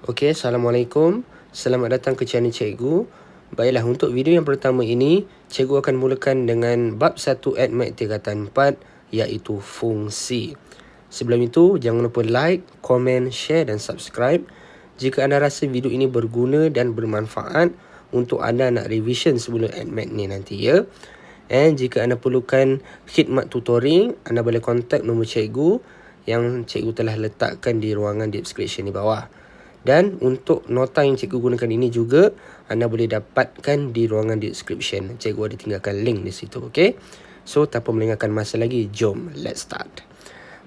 Okey, Assalamualaikum. Selamat datang ke channel Cikgu. Baiklah, untuk video yang pertama ini, Cikgu akan mulakan dengan bab 1 ADMAT tingkatan 4 iaitu fungsi. Sebelum itu, jangan lupa like, komen, share dan subscribe. Jika anda rasa video ini berguna dan bermanfaat untuk anda nak revision sebelum ADMAT ni nanti ya. And jika anda perlukan khidmat tutoring, anda boleh kontak nombor Cikgu yang Cikgu telah letakkan di ruangan description di bawah. Dan untuk nota yang cikgu gunakan ini juga anda boleh dapatkan di ruangan description. Cikgu ada tinggalkan link di situ, okey? So, tanpa melengahkan masa lagi, jom let's start.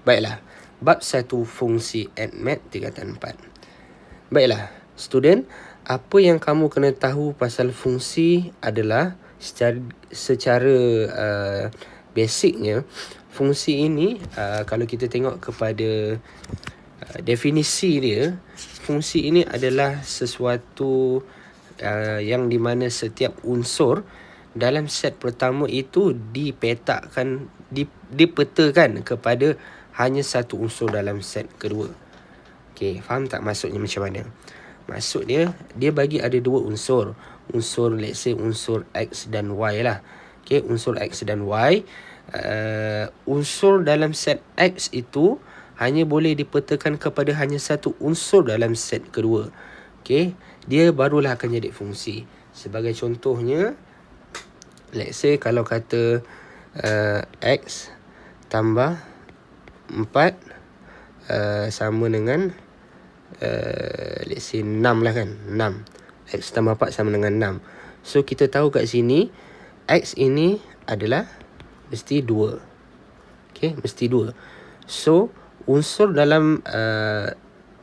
Baiklah, bab 1 fungsi ADMAT tingkatan 4. Baiklah, student, apa yang kamu kena tahu pasal fungsi adalah secara basicnya, fungsi ini kalau kita tengok kepada definisi dia, fungsi ini adalah sesuatu yang di mana setiap unsur dalam set pertama itu dipetakan kepada hanya satu unsur dalam set kedua. Okey, faham tak maksudnya macam mana? Maksud dia bagi ada dua unsur. Unsur, let's say unsur X dan Y lah. Okey, unsur X dan Y. Unsur dalam set X itu hanya boleh dipetakan kepada hanya satu unsur dalam set kedua. Okey, dia barulah akan jadi fungsi. Sebagai contohnya, let's say kalau kata X tambah 4 sama dengan let's say 6 lah kan. 6. X tambah 4 sama dengan 6. So, kita tahu kat sini X ini adalah mesti 2. Okay, mesti 2. So, unsur dalam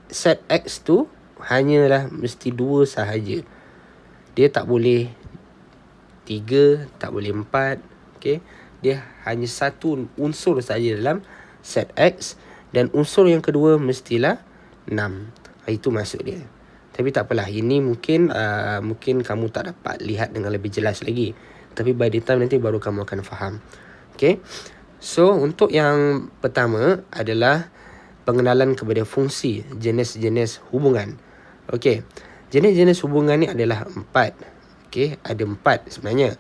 set X tu hanyalah mesti 2 sahaja. Dia tak boleh 3, tak boleh 4. Okay, dia hanya satu unsur sahaja dalam set X. Dan unsur yang kedua mestilah 6. Itu maksud dia. Tapi tak apalah, ini mungkin kamu tak dapat lihat dengan lebih jelas lagi. Tapi by the time nanti baru kamu akan faham. Okay, so untuk yang pertama adalah pengenalan kepada fungsi, jenis-jenis hubungan. Okey, jenis-jenis hubungan ni adalah 4. Okey, ada 4 sebenarnya.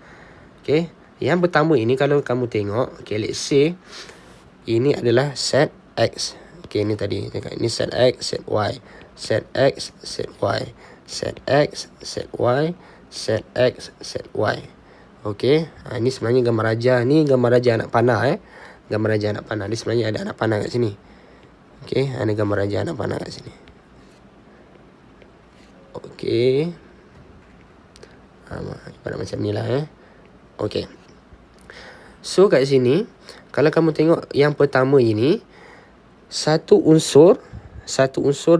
Okey, yang pertama ini kalau kamu tengok, okay, let's say ini adalah set X. Okey, ini tadi cakap ini set X, set Y, set X, set Y, set X, set Y, set X, set Y. Okey, ini sebenarnya gambar raja. Ni gambar raja anak panah gambar raja anak panah. Ni sebenarnya ada anak panah kat sini. Okey, ada gambar raja anak panah kat sini. Okey. Ibarat macam ni lah Okey. So kat sini, kalau kamu tengok yang pertama ini, satu unsur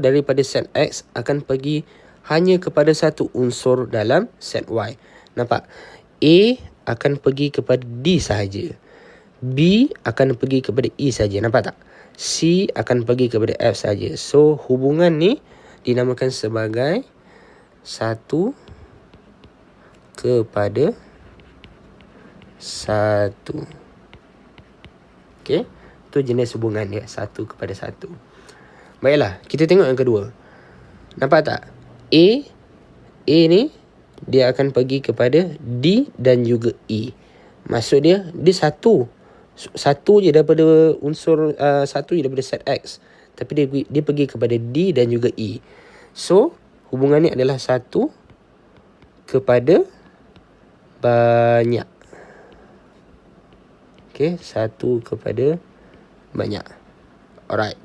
daripada set X akan pergi hanya kepada satu unsur dalam set Y. Nampak? A akan pergi kepada D sahaja. B akan pergi kepada E sahaja. Nampak tak? C akan pergi kepada F sahaja. So, hubungan ni dinamakan sebagai 1 kepada 1. Okey? Itu jenis hubungan dia. 1 kepada 1. Baiklah, kita tengok yang kedua. Nampak tak? A ni dia akan pergi kepada D dan juga E. Maksud dia satu je daripada unsur satu je daripada set X. Tapi dia pergi kepada D dan juga E. So, hubungan ni adalah 1 kepada banyak. Okay, 1 kepada banyak. Alright.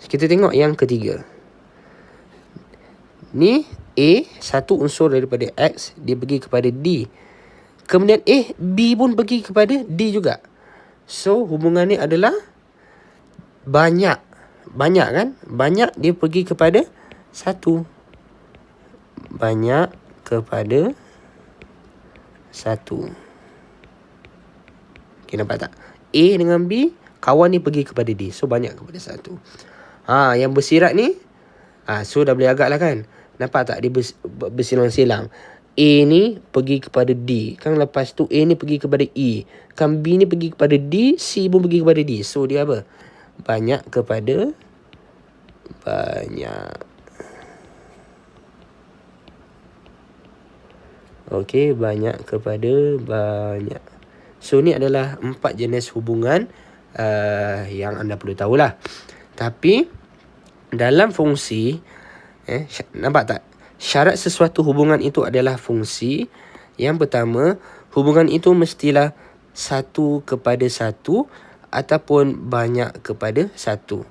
Kita tengok yang ketiga. Ni A, satu unsur daripada X, dia pergi kepada D. Kemudian B pun pergi kepada D juga. So, hubungan ni adalah banyak. Banyak kan? Banyak dia pergi kepada 1. Banyak kepada 1. Okay, nampak tak? A dengan B, kawan ni pergi kepada D. So, banyak kepada 1. Yang bersirat ni, so dah boleh agak lah kan? Nampak tak? Dia bersilang-silang. A ni pergi kepada D. Kan lepas tu A ni pergi kepada E. Kan B ni pergi kepada D. C pun pergi kepada D. So, dia apa? Banyak kepada banyak. Okey, banyak kepada banyak. So ni adalah 4 jenis hubungan yang anda perlu tahulah. Tapi dalam fungsi, nampak tak? Syarat sesuatu hubungan itu adalah fungsi. Yang pertama, hubungan itu mestilah satu kepada satu ataupun banyak kepada satu.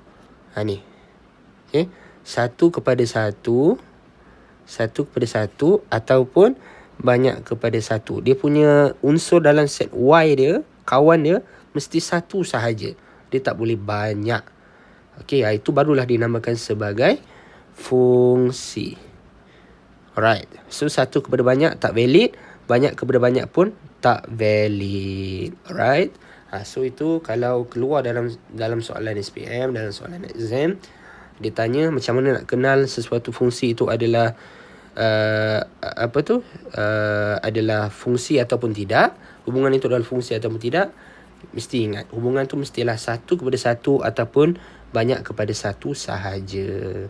Ni. Okey, satu kepada satu ataupun banyak kepada satu. Dia punya unsur dalam set Y dia, kawan dia mesti satu sahaja. Dia tak boleh banyak. Okey, itu barulah dinamakan sebagai fungsi. Alright. So satu kepada banyak tak valid, banyak kepada banyak pun tak valid. Alright. So itu kalau keluar dalam soalan SPM, dalam soalan exam, dia tanya macam mana nak kenal sesuatu fungsi itu adalah adalah fungsi ataupun tidak. Hubungan itu adalah fungsi ataupun tidak. Mesti ingat, hubungan tu mestilah satu kepada satu ataupun banyak kepada satu sahaja.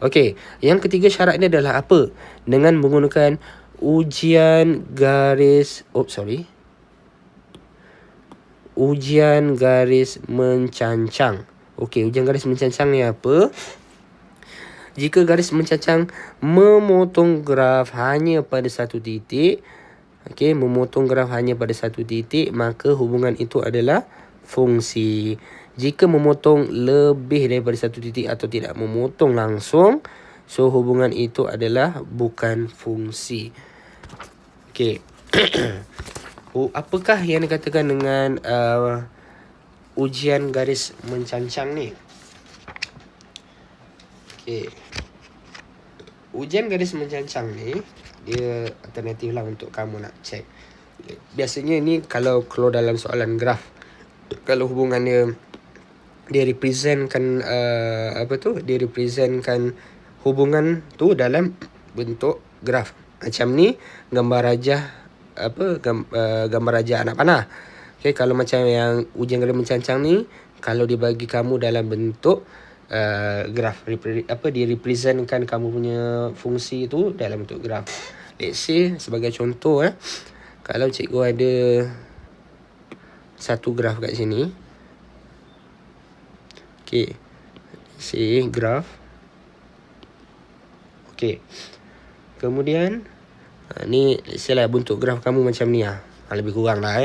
Okey, yang ketiga syarat ni adalah apa? Dengan menggunakan ujian garis mencancang. Okey, ujian garis mencancang ni apa? Jika garis mencancang memotong graf hanya pada satu titik, maka hubungan itu adalah fungsi. Jika memotong lebih daripada satu titik atau tidak memotong langsung, so hubungan itu adalah bukan fungsi. Okey. Apakah yang dikatakan dengan ujian garis mencancang ni? Okey. Ujian garis mencancang ni, dia alternatif lah untuk kamu nak check. Biasanya ni kalau dalam soalan graf, kalau hubungan dia representkan dia representkan hubungan tu dalam bentuk graf. Macam ni gambar rajah gambar rajah anak panah. Okey, kalau macam yang ujian garis mencancang ni, kalau dia bagi kamu dalam bentuk graf, dia representkan kamu punya fungsi tu dalam bentuk graf. Let's say sebagai contoh, kalau cikgu ada satu graf kat sini. Okey, say graf. Okey, kemudian ni let's say lah bentuk graf kamu macam ni lah. Lebih kurang lah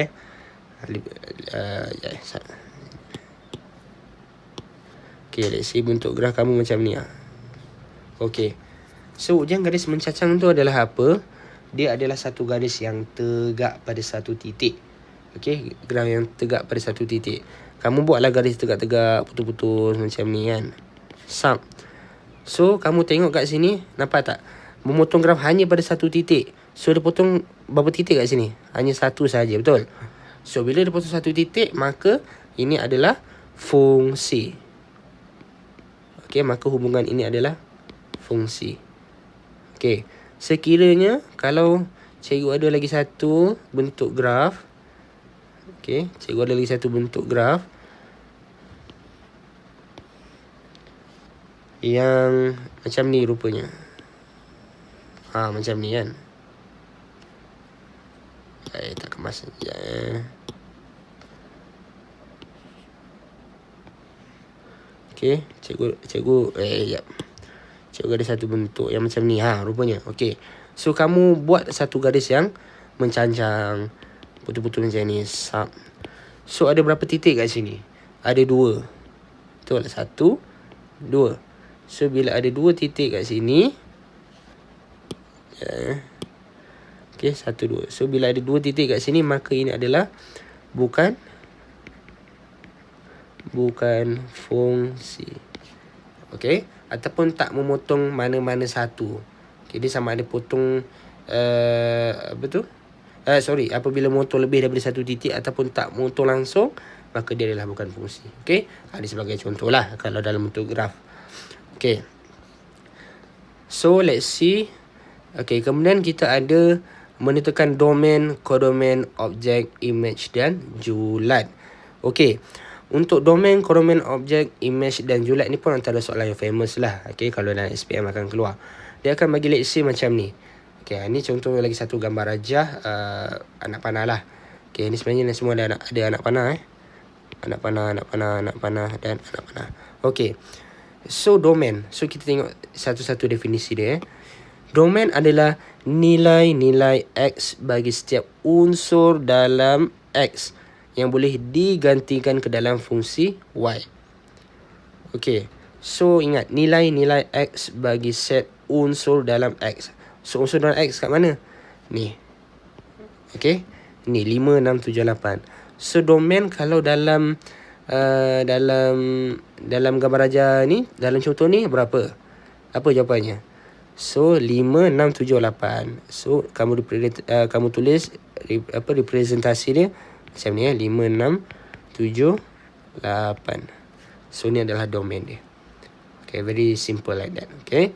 Okey, let's say bentuk graf kamu macam ni lah. Okey, so ujian garis mencancang tu adalah apa? Dia adalah satu garis yang tegak pada satu titik. Okey, graf yang tegak pada satu titik. Kamu buatlah garis tegak-tegak, putus-putus macam ni kan. So kamu tengok kat sini, nampak tak? Memotong graf hanya pada satu titik. So dia potong berapa titik kat sini? Hanya satu saja, betul? So bila dia potong satu titik, maka ini adalah fungsi. Okey, maka hubungan ini adalah fungsi. Okey, sekiranya kalau cikgu ada lagi satu bentuk graf. Okey, cikgu ada lagi satu bentuk graf yang macam ni rupanya. Macam ni kan. Tak kemas sekejap Okey, cikgu cikgu ada satu bentuk yang macam ni rupanya. Okey, so kamu buat satu garis yang mencancang, putus-putus macam ni. So ada berapa titik kat sini? Ada 2. Betul? 1, 2. So bila ada 2 titik kat sini, okey, 1, 2. So bila ada 2 titik kat sini, maka ini adalah bukan fungsi. Okey, ataupun tak memotong mana-mana satu. Okey, dia sama ada potong apabila memotong lebih daripada satu titik ataupun tak memotong langsung, maka dia adalah bukan fungsi. Okey, ini sebagai contoh lah kalau dalam bentuk graf. Okey, so let's see. Okey, kemudian kita ada menentukan domain, kodomain, objek, image dan julat. Okey, untuk domain, kodomain, objek, image dan julat ni pun antara soalan yang famous lah. Okey, kalau dalam SPM akan keluar. Dia akan bagi let's say macam ni. Okay, ni contoh lagi satu gambar rajah anak panah lah. Okay, ni sebenarnya ni semua ada anak panah anak panah dan anak panah. Okay, so domain. So kita tengok satu-satu definisi dia. Domain adalah nilai-nilai X bagi setiap unsur dalam X yang boleh digantikan ke dalam fungsi Y. Okay, so ingat nilai-nilai X bagi set unsur dalam X. So unsur dalam X kat mana? Ni. Okay, ni 5, 6, 7, 8. So domain kalau dalam dalam gambar raja ni, dalam contoh ni berapa? Apa jawapannya? So 5, 6, 7, 8. So kamu tulis representasi dia macam ni 5, 6, 7, 8. So ni adalah domain dia. Okay, very simple like that. Okay.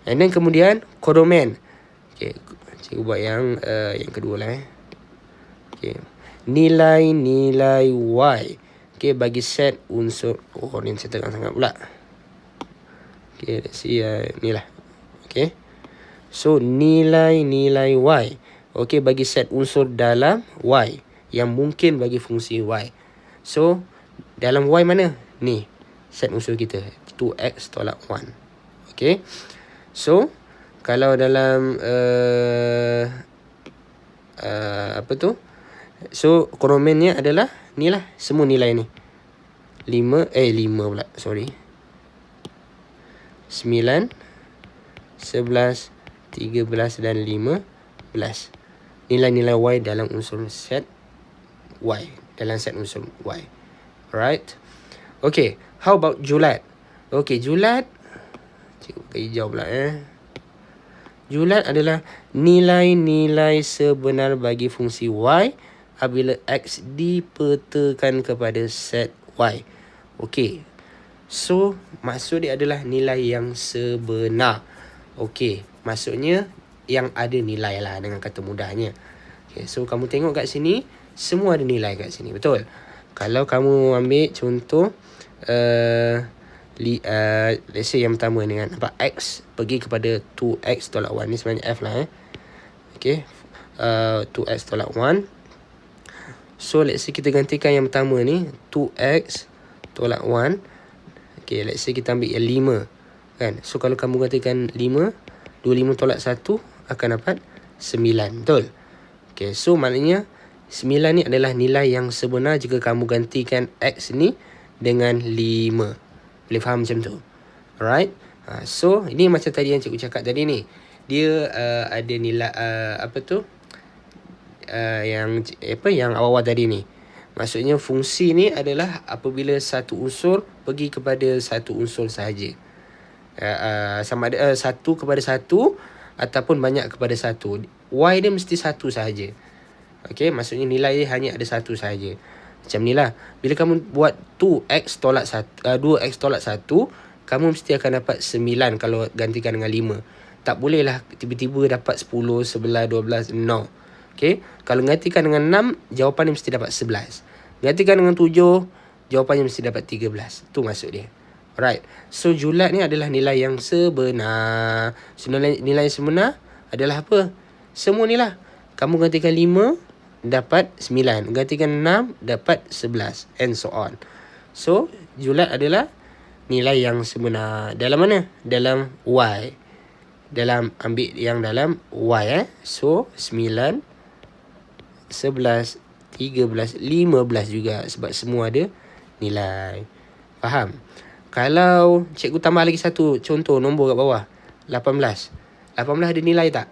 And then kemudian kodomain. Okay, cikgu buat yang kedua lah. Okay, nilai-nilai Y. Okay, bagi set unsur. Oh, ni saya tekan sangat pula. Okay, let's see. Ni lah. Okay, so nilai-nilai Y. Okay, bagi set unsur dalam Y yang mungkin bagi fungsi Y. So dalam Y mana? Ni set unsur kita 2x tolak 1. Okay, so kalau dalam apa tu, so kodomainnya adalah ni lah, semua nilai ni 5 pula, sorry, 9, 11, 13 dan 15. Nilai-nilai Y dalam unsur set Y, dalam set unsur Y. Alright. Okay, how about julat? Okay, julat, cikgu bagi hijau pula Julat adalah nilai-nilai sebenar bagi fungsi Y apabila X dipetakan kepada set Y. Okay, so maksud dia adalah nilai yang sebenar. Okay, maksudnya yang ada nilai lah dengan kata mudahnya. Okay, so kamu tengok kat sini, semua ada nilai kat sini, betul? Kalau kamu ambil contoh let's say yang pertama ni kan, nampak X pergi kepada 2X tolak 1. Ni sebenarnya F lah Okay, 2X tolak 1. So let's say kita gantikan yang pertama ni 2X tolak 1. Okay, let's say kita ambil yang 5 kan. So kalau kamu gantikan 5, 25 tolak 1 akan dapat 9, betul? Okay, so maknanya 9 ni adalah nilai yang sebenar jika kamu gantikan X ni dengan 5. Boleh faham macam tu? Alright. So ini macam tadi yang cikgu cakap tadi ni. Dia ada nilai yang awal-awal tadi ni. Maksudnya fungsi ni adalah apabila satu unsur pergi kepada satu unsur sahaja. Sama ada satu kepada satu ataupun banyak kepada satu. Y dia mesti satu sahaja. Okay, maksudnya nilai dia hanya ada satu sahaja. Macam ni lah. Bila kamu buat 2x tolak 1, 2x tolak 1, kamu mesti akan dapat 9 kalau gantikan dengan 5. Tak boleh lah tiba-tiba dapat 10, 11, 12, no. Okay, kalau gantikan dengan 6, jawapan dia mesti dapat 11. Gantikan dengan 7, jawapannya mesti dapat 13. Tu maksud dia. Alright. So julat ni adalah nilai yang sebenar. So nilai yang sebenar adalah apa? Semua ni lah. Kamu gantikan 5, dapat 9. Gantikan 6, dapat 11. And so on. So julat adalah nilai yang sebenar. Dalam mana? Dalam Y. Dalam ambil yang dalam Y So 9, 11, 13, 15 juga. Sebab semua ada nilai. Faham? Kalau cikgu tambah lagi satu contoh nombor kat bawah, 18. 18 ada nilai tak?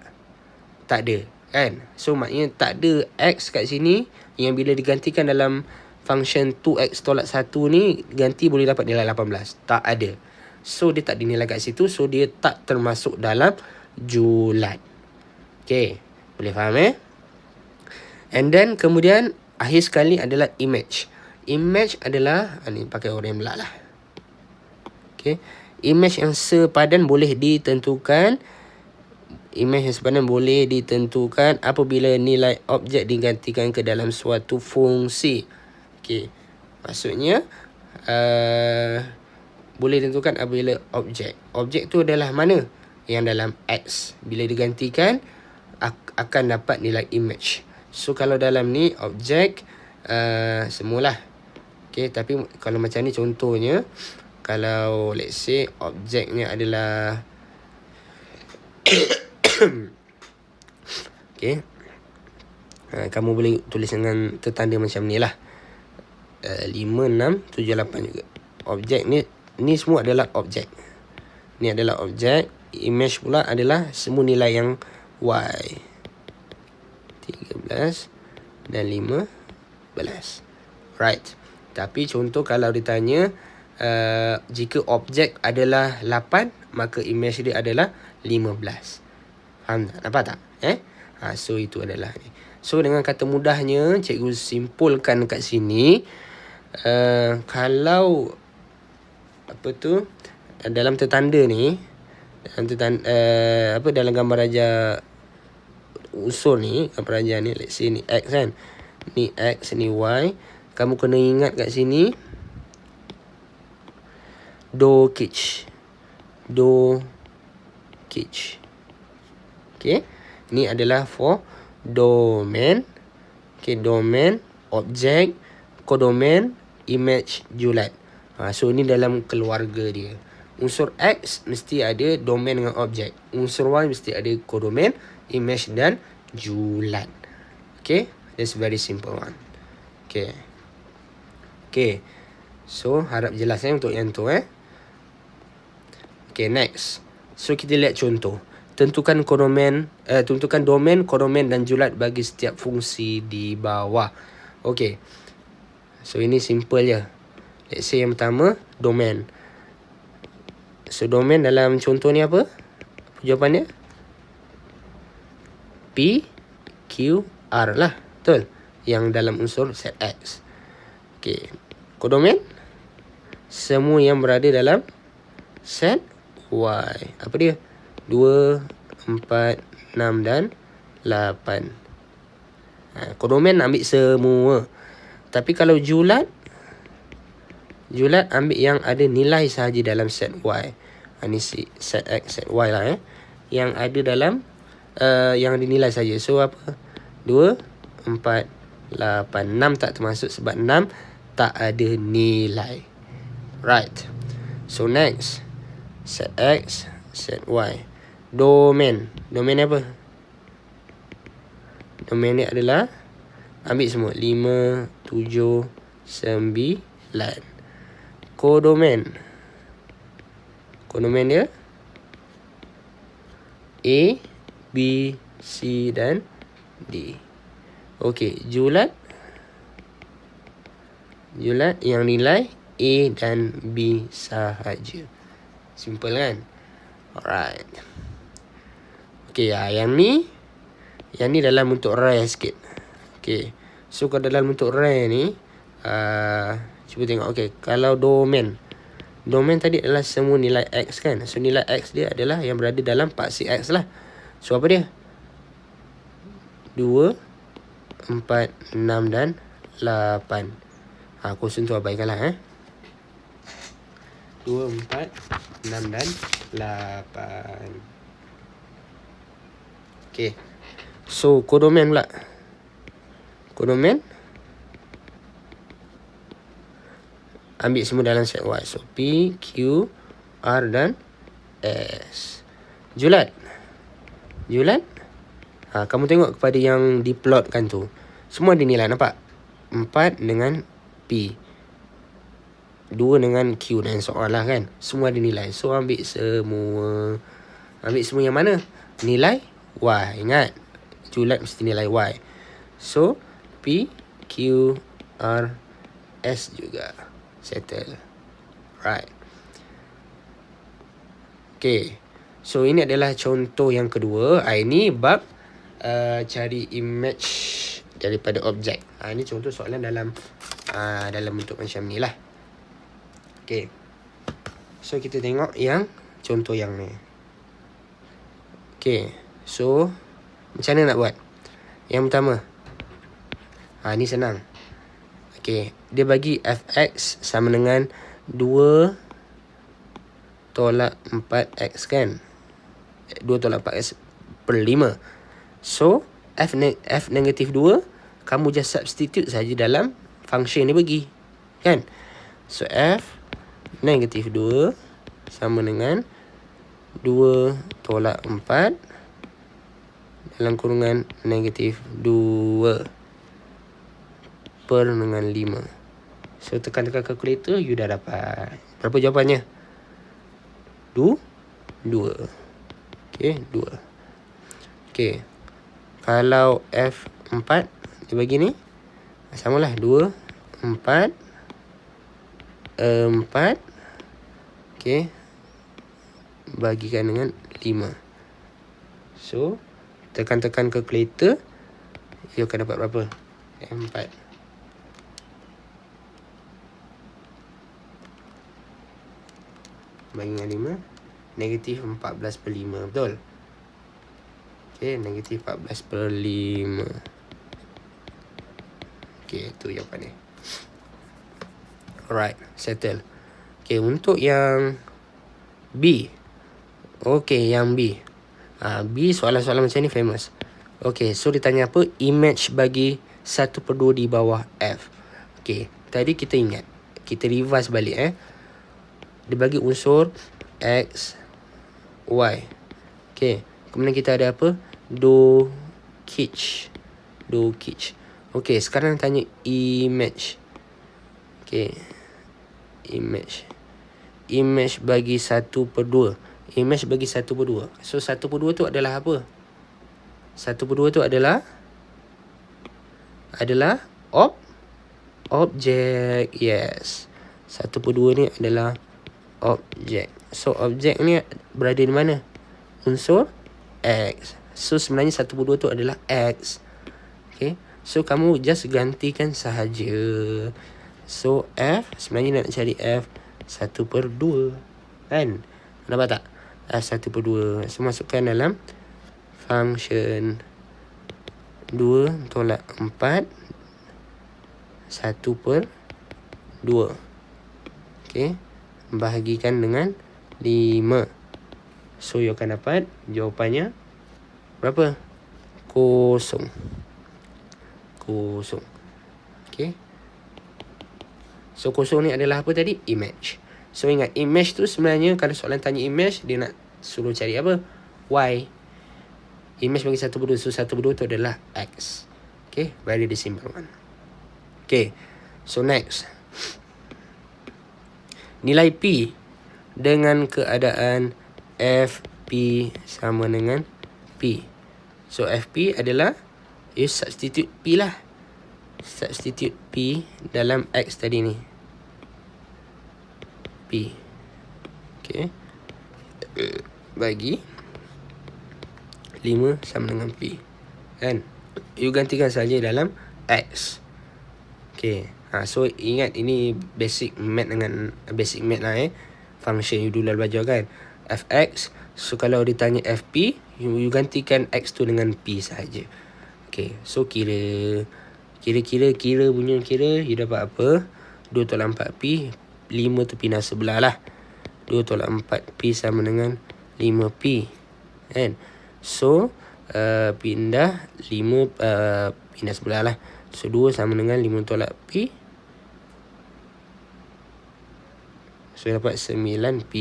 Tak ada kan? So maknanya tak ada X kat sini yang bila digantikan dalam function 2X tolak 1 ni ganti boleh dapat nilai 18. Tak ada. So dia tak dinilai kat situ. So dia tak termasuk dalam julat. Okay, boleh faham And then kemudian akhir sekali adalah image. Image adalah ni pakai orang belak lah. Okay, image yang sepadan boleh ditentukan. Image yang sepadan boleh ditentukan apabila nilai objek digantikan ke dalam suatu fungsi. Okay, maksudnya boleh ditentukan apabila objek. Objek tu adalah mana? Yang dalam X. Bila digantikan akan dapat nilai image. So kalau dalam ni objek semualah. Okay, tapi kalau macam ni contohnya, kalau let's say objeknya adalah okay, kamu boleh tulis dengan tertanda macam ni lah. 5, 6, 7, 8 juga. Objek ni semua adalah objek. Ni adalah objek. Image pula adalah semua nilai yang Y. 13 dan 15. Right. Tapi contoh kalau ditanya, jika objek adalah 8, maka image dia adalah 15. Faham tak? Nampak tak? So itu adalah ni. So dengan kata mudahnya, cikgu simpulkan kat sini, kalau apa tu, dalam tertanda ni, dalam gambar raja unsur ni, gambar raja ni, let's say ni X kan, ni X, ni Y. Kamu kena ingat kat sini do kitch. Okay, ni adalah for domain. Okay, domain, objek, kodomain, image, julat. So ni dalam keluarga dia. Unsur X mesti ada domain dengan objek. Unsur Y mesti ada kodomain, image dan julat. Okay, that's very simple one. Okay, so harap jelas untuk yang tu. Okay, next. So kita lihat contoh. Tentukan domain, kodomain dan julat bagi setiap fungsi di bawah. Okay, so ini simple je. Let's say yang pertama, domain. So domain dalam contoh ni apa jawapannya? P, Q, R lah. Betul? Yang dalam unsur set X. Okay, kodomain semua yang berada dalam set Y. Apa dia? 2, 4, 6 dan 8. Kodomain ambil semua. Tapi kalau julat ambil yang ada nilai sahaja dalam set Y. Ni set X, set Y lah. Yang ada dalam yang ada nilai saja. So apa? 2, 4, 8. 6 tak termasuk sebab 6 tak ada nilai. Right. So next, set X, set Y. Domain apa? Domain ni adalah ambil semua 5, 7, 9. Kodomain dia A, B, C dan D. Okey, julat yang nilai A dan B sahaja. Simple kan? Alright. Okey, yang ni dalam bentuk array sikit. Okey. So kalau dalam bentuk array ni, cuba tengok. Okey, kalau domain tadi adalah semua nilai X kan. So nilai X dia adalah yang berada dalam paksi X lah. So apa dia? 2, 4, 6 dan 8. Kosong tu abaikanlah. 2, 4, 6 dan 8. Okay. So kodomain pula. Kodomain ambil semua dalam set Y. So P, Q, R dan S. Julat. Kamu tengok kepada yang diplotkan tu. Semua ada nilai, nampak? 4 dengan P, 2 dengan Q dan soal lah kan. Semua ada nilai. So ambil semua yang mana? Nilai Y. Ingat, julat mesti nilai Y. So P, Q, R, S juga. Settle. Right. Okay. So ini adalah contoh yang kedua. Ini bab cari image daripada objek. Ini contoh soalan dalam bentuk macam ni lah. Okay. So kita tengok yang contoh yang ni. Okay. So macam mana nak buat? Yang pertama, ni senang. Okay, dia bagi fx sama dengan 2 tolak 4x kan. 2 tolak 4x per 5. So F negatif 2, kamu just substitute saja dalam function dia bagi. Kan? So, F negatif 2 sama dengan 2 tolak 4 dalam kurungan negatif 2 per dengan 5. So, tekan-tekan kalkulator, you dah dapat. Berapa jawapannya? 2. Okay, 2. Okay. Kalau F4, dia bagi ni, samalah 2, 4, 4. Okay. Bagikan dengan 5. So, tekan-tekan kalkulator, you akan dapat berapa? M4. Bagi dengan 5, negatif 14 per 5. Betul? Okay, negatif 14 per 5. Okay, itu jawapan ni. Alright, settle. Okay, untuk yang B. Okay, yang B. B, soalan-soalan macam ni famous. Okay, so dia tanya apa? Image bagi 1/2 di bawah F. Okay, tadi kita ingat. Kita reverse balik Dia bagi unsur X, Y. Okay, kemudian kita ada apa? Do Kitch. Okay, sekarang tanya image. Okay, image bagi 1/2. Image bagi 1/2. So 1/2 tu adalah apa? 1/2 tu adalah objek. Yes, 1/2 ni adalah objek. So objek ni berada di mana? Unsur X. So sebenarnya 1/2 tu adalah X. Okay, so kamu just gantikan sahaja. So F, sebenarnya nak cari F 1/2. Kan? Nampak tak? F 1/2. So masukkan dalam function 2 tolak 4 1/2. Okay, bahagikan dengan 5. So you akan dapat jawapannya berapa? 0. Okay. So 0 ni adalah apa tadi? Image. So ingat, image tu sebenarnya kalau soalan tanya image, dia nak suruh cari apa? Y. Image bagi 1/2. So 1/2 tu adalah X. Okay, very simple one. Okay, so next. Nilai P dengan keadaan FP sama dengan P. So FP adalah, you substitute P lah. Substitute P dalam X tadi ni. P. Okay. Bagi 5 sama dengan P. Kan? You gantikan saja dalam X. Okay. So ingat, ini basic math lah function you dulu belajar kan. Fx. So kalau ditanya Fp, you gantikan X tu dengan P sahaja. Okay. So kira punya kira, you dapat apa? 2 tolak 4P. 5 tu pindah sebelah lah. 2 tolak 4P sama dengan 5P. Kan? So pindah 5 pindah sebelah lah. So 2 sama dengan 5 tolak P. So dapat 9P.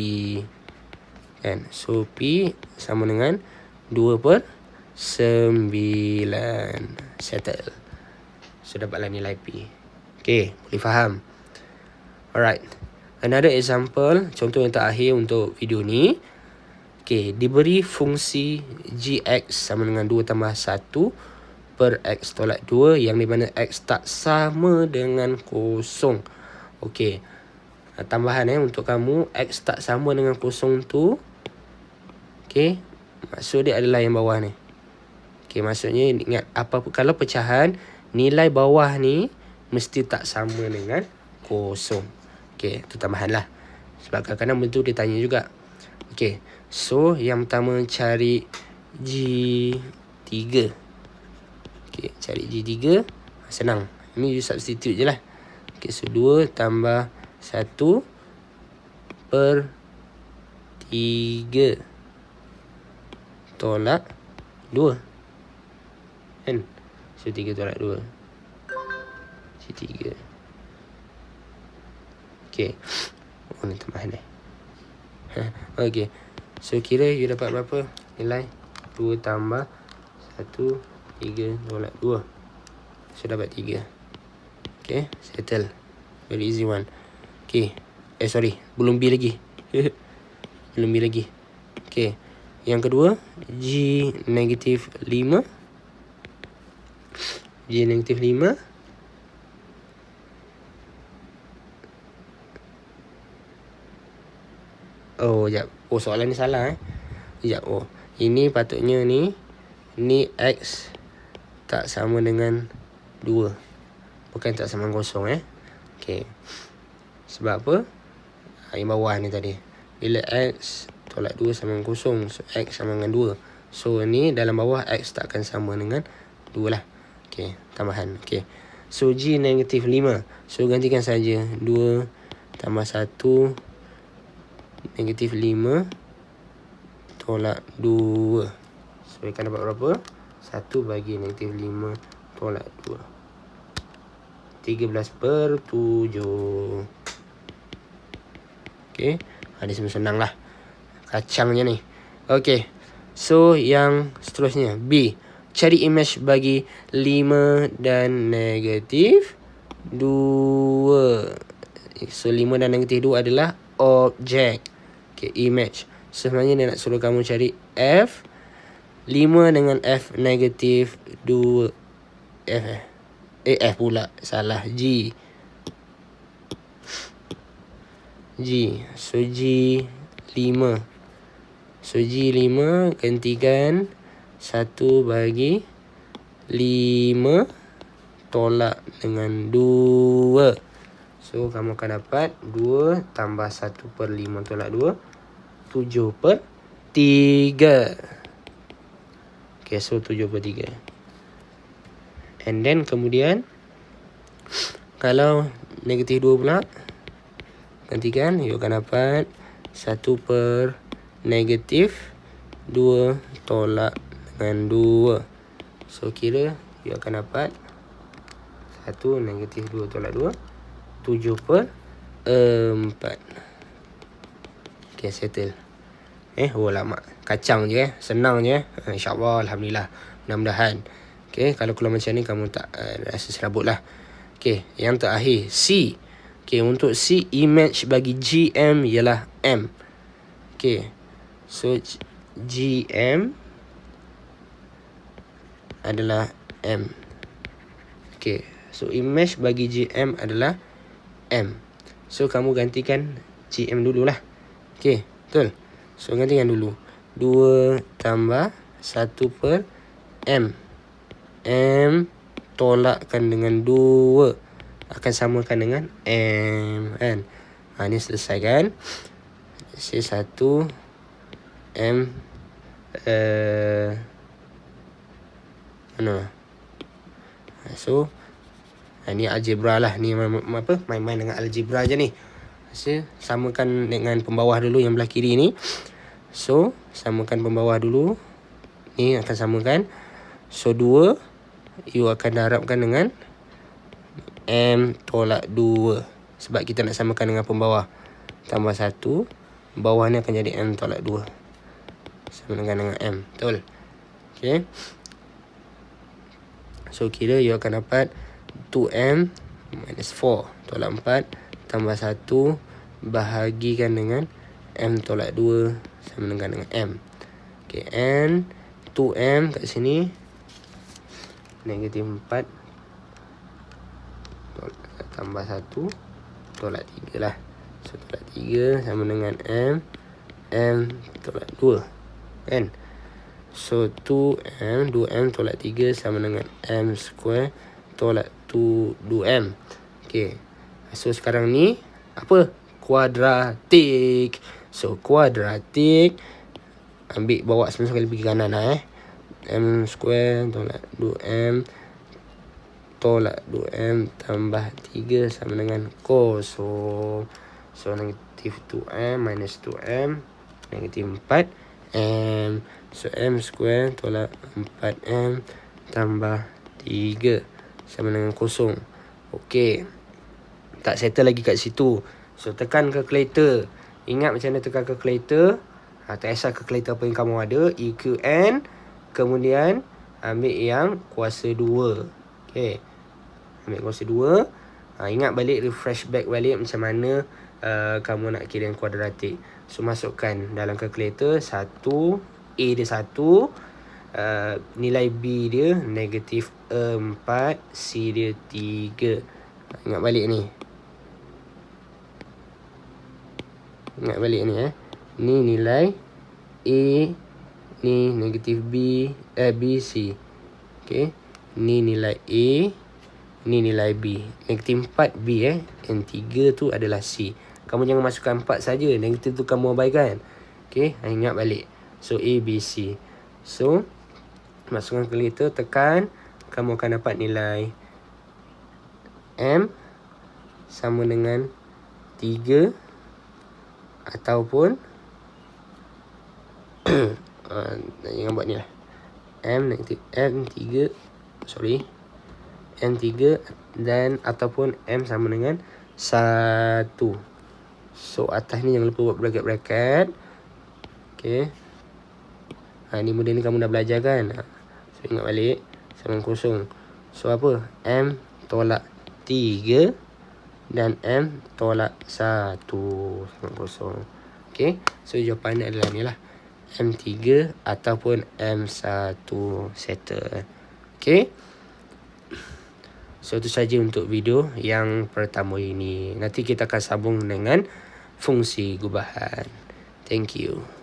Kan? So P sama dengan 2/9. Settle. So dapatlah nilai P. Okay, boleh faham? Alright. Another example, contoh yang terakhir untuk video ni. Okay, diberi fungsi gx sama dengan 2 tambah 1 per x tolak 2, yang di mana x tak sama dengan 0. Okay, tambahan untuk kamu, x tak sama dengan 0 tu. Okay, maksud dia adalah yang bawah ni. Okay, maksudnya ingat, kalau pecahan, nilai bawah ni mesti tak sama dengan 0. Okay, itu tambahan lah. Sebab kadang-kadang bentuk dia tanya juga. Okay, so yang pertama cari G3. Okay, cari G3. Senang. Ini you substitute je lah. Okay, so 2 tambah 1 per 3 tolak 2. kan. So 3 tolak 2 si 3. Okay, oh ni tambahan Okay, so kira you dapat berapa nilai? 2 tambah 1, 3 tolak 2. So dapat 3. Okay, settle. Very easy one. Okay, sorry, belum B lagi. Belum B lagi. Okay, yang kedua G negatif 5. G negatif 5. Oh, sekejap. Oh, soalan ni salah Sekejap. Oh, ini patutnya ni X tak sama dengan 2. Bukan tak sama dengan kosong Okay. Sebab apa? Yang bawah ni tadi. Bila X tolak 2 sama dengan kosong, so X sama dengan 2. So ni dalam bawah X tak akan sama dengan 2 lah. Okay, tambahan. Okay, so G negatif 5. So gantikan saja 2 tambah 1 negatif 5 tolak 2. So akan dapat berapa? 1 bagi negatif 5 tolak 2. 13/7. Okay, ini semua senang lah. Kacangnya ni. Okay, so yang seterusnya B. Cari image bagi 5 dan negatif 2. So 5 dan negatif 2 adalah objek. Okay, image. Sebenarnya dia nak suruh kamu cari F 5 dengan F negatif 2. F pula. Salah. G. So G 5. So G 5 gantikan 1 bagi 5 tolak dengan 2. So kamu akan dapat 2 tambah 1/5 tolak 2. 7/3. Okay, so 7/3. And then kemudian kalau negatif 2 pula, gantikan, you akan dapat 1 negatif 2 tolak dengan 2. So kira you akan dapat 1 negatif 2 tolak 2. 7/4. Okay, settle. Oh lama. Kacang je senang je InsyaAllah, Alhamdulillah. Mudah-mudahan. Okay, kalau keluar macam ni kamu tak rasa serabut lah. Okay, yang terakhir C. Okay, untuk C, image bagi GM ialah M. Okay, so GM adalah M. Okay, so image bagi GM adalah M. So kamu gantikan GM dululah. Okay, betul. So gantikan dulu 2 tambah 1/M. M tolakkan dengan 2 akan samakan dengan M kan. Ni selesai kan. C1 M mana. So ni algebra lah. Ni apa? Main-main dengan algebra je ni. Samakan dengan pembawah dulu yang belah kiri ni. So samakan pembawah dulu. Ni akan samakan. So 2 you akan darabkan dengan M tolak 2. Sebab kita nak samakan dengan pembawah. Tambah 1. Bawah ni akan jadi M tolak 2. Sama dengan M. Betul? Okay. So kira you akan dapat 2M minus 4 tolak 4 tambah 1 bahagikan dengan M tolak 2 sama dengan M. Okay, and 2M kat sini negatif 4 tambah 1 tolak 3 lah. So tolak 3 sama dengan M tolak 2 kan. So 2M tolak 3 sama dengan M square tolak 2M. Okay, so sekarang ni apa? Kuadratik. So kuadratik, ambil bawa sekali pergi kanan lah M square tolak 2M tolak 2M tambah 3 sama dengan kosong. So negatif 2M minus 2M negatif 4M. So M square tolak 4M tambah 3 sama dengan 0. Okey. Tak settle lagi kat situ. So tekan calculator. Ingat macam mana tekan calculator. Tak kisah calculator apa yang kamu ada. EQN. Kemudian ambil yang kuasa 2. Okey. Ambil kuasa 2. Ingat balik, refresh back balik macam mana kamu nak kira yang kuadratik. So masukkan dalam calculator 1, A dia 1, nilai B dia negatif 4, C dia 3. Ingat balik ni. Ingat balik ni Ni nilai A, ni negatif B, B, C. Okay. Ni nilai A, ni nilai B. Negatif 4 B yang 3 tu adalah C. Kamu jangan masukkan 4 saja. Negatif tu kamu abaikan. Okay. Ingat balik. So A, B, C. So masukkan calculator, tekan. Kamu akan dapat nilai M sama dengan 3 ataupun jangan buat ni lah. M3 dan ataupun M sama dengan 1. So atas ni jangan lupa buat bracket-bracket. Okay. Ni model ni kamu dah belajar kan. So ingat balik. Sama 0. So apa? M tolak 3 dan M tolak 1 sama 0. Okay. So jawapan adalah ni lah. M3 ataupun M1 settle. Okay. So itu saja untuk video yang pertama ini. Nanti kita akan sambung dengan fungsi gubahan. Thank you.